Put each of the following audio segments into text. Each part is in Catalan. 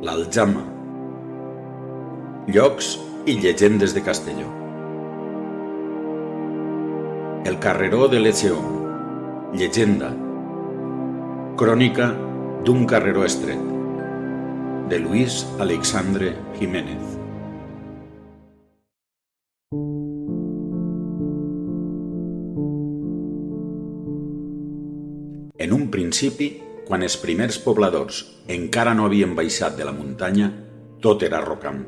l'Aljama. Llocs i llegendes de Castelló. El carreró de l'Echeón. Llegenda. Crònica d'un carreró estret. De Luis Alexandre Jiménez. En un principi, quan els primers pobladors encara no havien baixat de la muntanya, tot era rocam.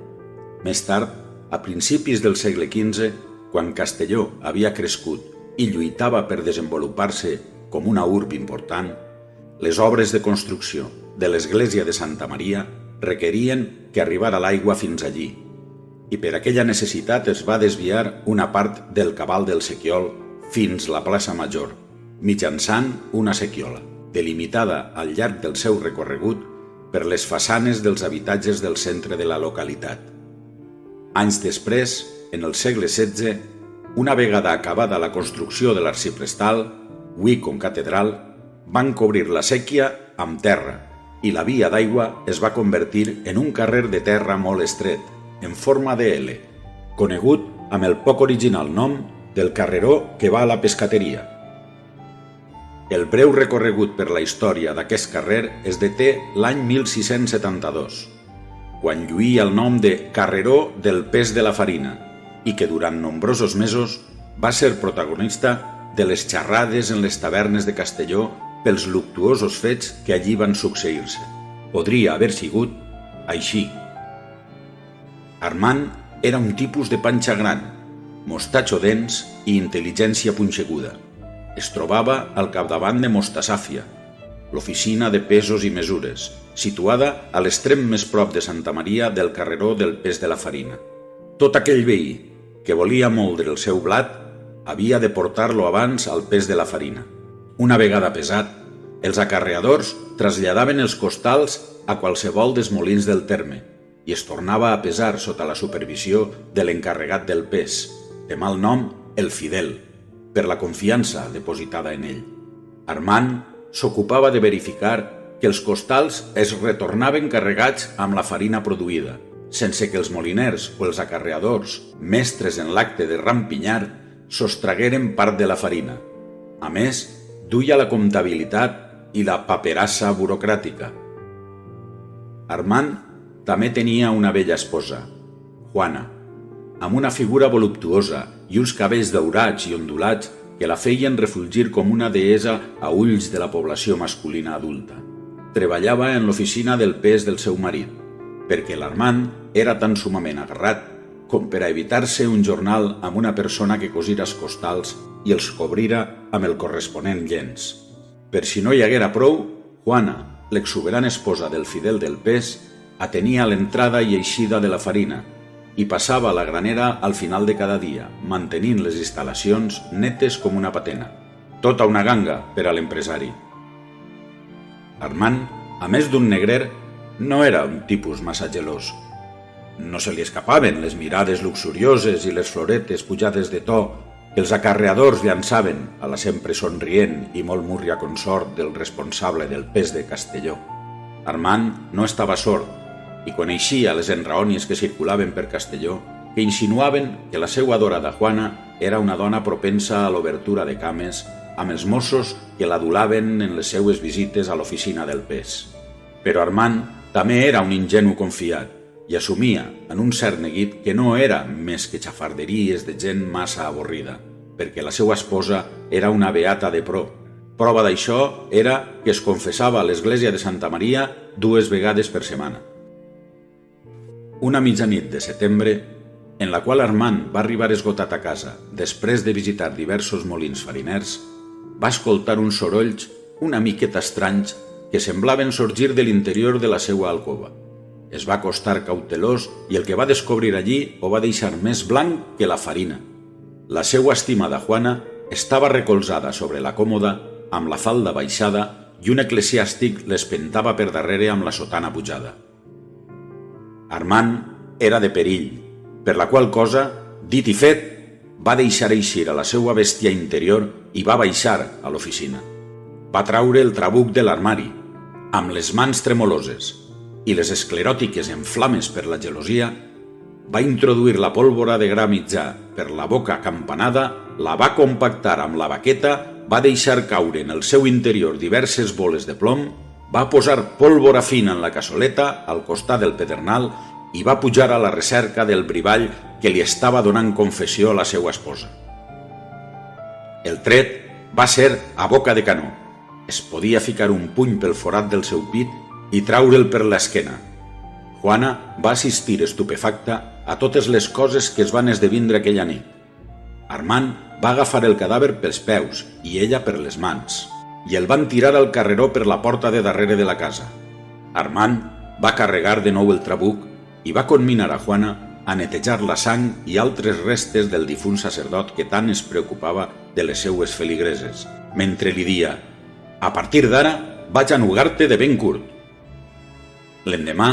Més tard, a principis del segle XV, quan Castelló havia crescut i lluitava per desenvolupar-se com una urb important, les obres de construcció de l'església de Santa Maria requerien que arribara l'aigua fins allí, i per aquella necessitat es va desviar una part del cabal del Sequiol fins la plaça Major, mitjançant una sequiola, delimitada al llarg del seu recorregut per les façanes dels habitatges del centre de la localitat. Anys després, en el segle XVI, una vegada acabada la construcció de l'arxiprestal, avui com catedral, van cobrir la séquia amb terra i la via d'aigua es va convertir en un carrer de terra molt estret, en forma de L, conegut amb el poc original nom del carreró que va a la pescateria. El breu recorregut per la història d'aquest carrer es deté l'any 1672, quan lluïa el nom de Carreró del Pes de la Farina i que durant nombrosos mesos va ser protagonista de les xerrades en les tavernes de Castelló pels luctuosos fets que allí van succeir-se. Podria haver sigut així. Armand era un tipus de panxa gran, mostatxo dens i intel·ligència punxeguda. Es trobava al capdavant de Mostasàfia, l'oficina de pesos i mesures, situada a l'extrem més prop de Santa Maria del carreró del Pes de la Farina. Tot aquell veí que volia moldre el seu blat havia de portar-lo abans al Pes de la Farina. Una vegada pesat, els acarreadors traslladaven els costals a qualsevol dels molins del terme i es tornava a pesar sota la supervisió de l'encarregat del pes, de mal nom el Fidel, per la confiança depositada en ell. Armand s'ocupava de verificar que els costals es retornaven carregats amb la farina produïda, sense que els moliners o els acarreadors, mestres en l'acte de rampinyar, sostragueren part de la farina. A més, duia la comptabilitat i la paperassa burocràtica. Armand també tenia una bella esposa, Juana, amb una figura voluptuosa i uns cabells daurats i ondulats que la feien refulgir com una deessa a ulls de la població masculina adulta. Treballava en l'oficina del pes del seu marit, perquè l'Armand era tan sumament agarrat com per a evitar-se un jornal amb una persona que cosira els costals i els cobrira amb el corresponent llenç. Per si no hi haguera prou, Juana, l'exuberant esposa del Fidel del Pes, atenia l'entrada i eixida de la farina i passava la granera al final de cada dia, mantenint les instal·lacions netes com una patena. Tota una ganga per a l'empresari. Armand, a més d'un negrer, no era un tipus massa gelós. No se li escapaven les mirades luxurioses i les floretes pujades de to que els acarreadors llançaven a la sempre somrient i molt múrria consort del responsable del Pes de Castelló. Armand no estava sord i coneixia les enraònies que circulaven per Castelló que insinuaven que la seva adorada Juana era una dona propensa a l'obertura de cames amb els mossos que l'adulaven en les seues visites a l'oficina del Pes. Però Armand també era un ingenu confiat i assumia en un cert neguit que no era més que xafarderies de gent massa avorrida, perquè la seva esposa era una beata de pro. Prova d'això era que es confessava a l'església de Santa Maria 2 vegades per setmana. Una mitjanit de setembre, en la qual Armand va arribar esgotat a casa després de visitar diversos molins fariners, va escoltar uns sorolls una miqueta estranys que semblaven sorgir de l'interior de la seva alcova. Es va acostar cautelós i el que va descobrir allí ho va deixar més blanc que la farina. La seva estimada Juana estava recolzada sobre la còmoda amb la falda baixada i un eclesiàstic l'espentava per darrere amb la sotana pujada. Armand era de perill, per la qual cosa, dit i fet, va deixar eixir a la seva bèstia interior i va baixar a l'oficina. Va traure el trabuc de l'armari, amb les mans tremoloses, i les escleròtiques en flames per la gelosia, va introduir la pólvora de gra mitjà per la boca acampanada, la va compactar amb la baqueta, va deixar caure en el seu interior diverses boles de plom, va posar pólvora fina en la cassoleta al costat del pedernal i va pujar a la recerca del brivall que li estava donant confessió a la seva esposa. El tret va ser a boca de canó. Es podia ficar un puny pel forat del seu pit i traure'l per l'esquena. Juana va assistir estupefacta a totes les coses que es van esdevindre aquella nit. Armand va agafar el cadàver pels peus i ella per les mans, i el van tirar al carreró per la porta de darrere de la casa. Armand va carregar de nou el trabuc i va conminar a Juana a netejar la sang i altres restes del difunt sacerdot que tant es preocupava de les seues feligreses, mentre li dia: «A partir d'ara vaig anugar-te de ben curt». L'endemà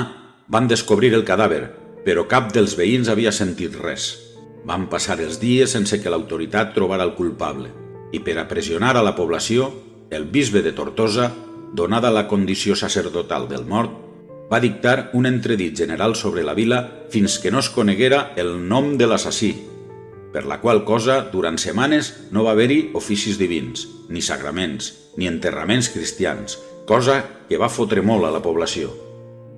van descobrir el cadàver, però cap dels veïns havia sentit res. Van passar els dies sense que l'autoritat trobara el culpable, i per a pressionar a la població, el bisbe de Tortosa, donada la condició sacerdotal del mort, va dictar un entredit general sobre la vila fins que no es coneguera el nom de l'assassí, per la qual cosa, durant setmanes no va haver-hi oficis divins, ni sagraments, ni enterraments cristians, cosa que va fotre molt a la població.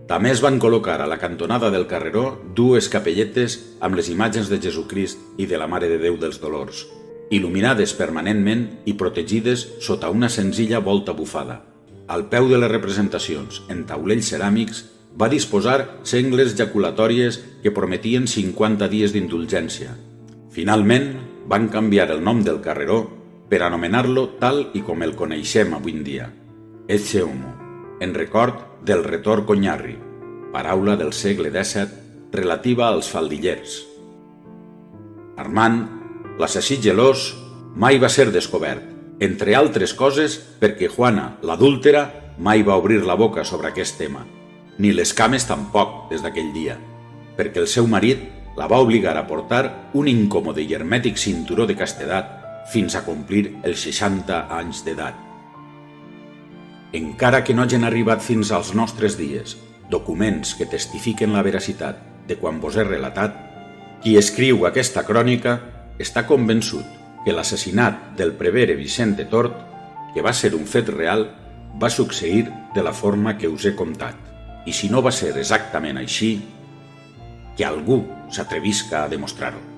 També es van col·locar a la cantonada del carreró dues capelletes amb les imatges de Jesucrist i de la Mare de Déu dels Dolors, il·luminades permanentment i protegides sota una senzilla volta bufada. Al peu de les representacions, en taulells ceràmics, va disposar sengles jaculatòries que prometien 50 dies d'indulgència. Finalment, van canviar el nom del carreró per anomenar-lo tal i com el coneixem avui en dia, Ecce Homo, en record del retor Conyarri, paraula del segle XVII relativa als faldillers. Armand, l'assassí gelós, mai va ser descobert, entre altres coses perquè Juana, l'adúltera, mai va obrir la boca sobre aquest tema, ni les cames tampoc des d'aquell dia, perquè el seu marit la va obligar a portar un incòmode i hermètic cinturó de castedat fins a complir els 60 anys d'edat. Encara que no hagin arribat fins als nostres dies documents que testifiquen la veracitat de quan vos he relatat, qui escriu aquesta crònica està convençut que l'assassinat del prevere Vicent de Tort, que va ser un fet real, va succeir de la forma que us he contat. I si no va ser exactament així, que algú s'atrevisca a demostrar-ho.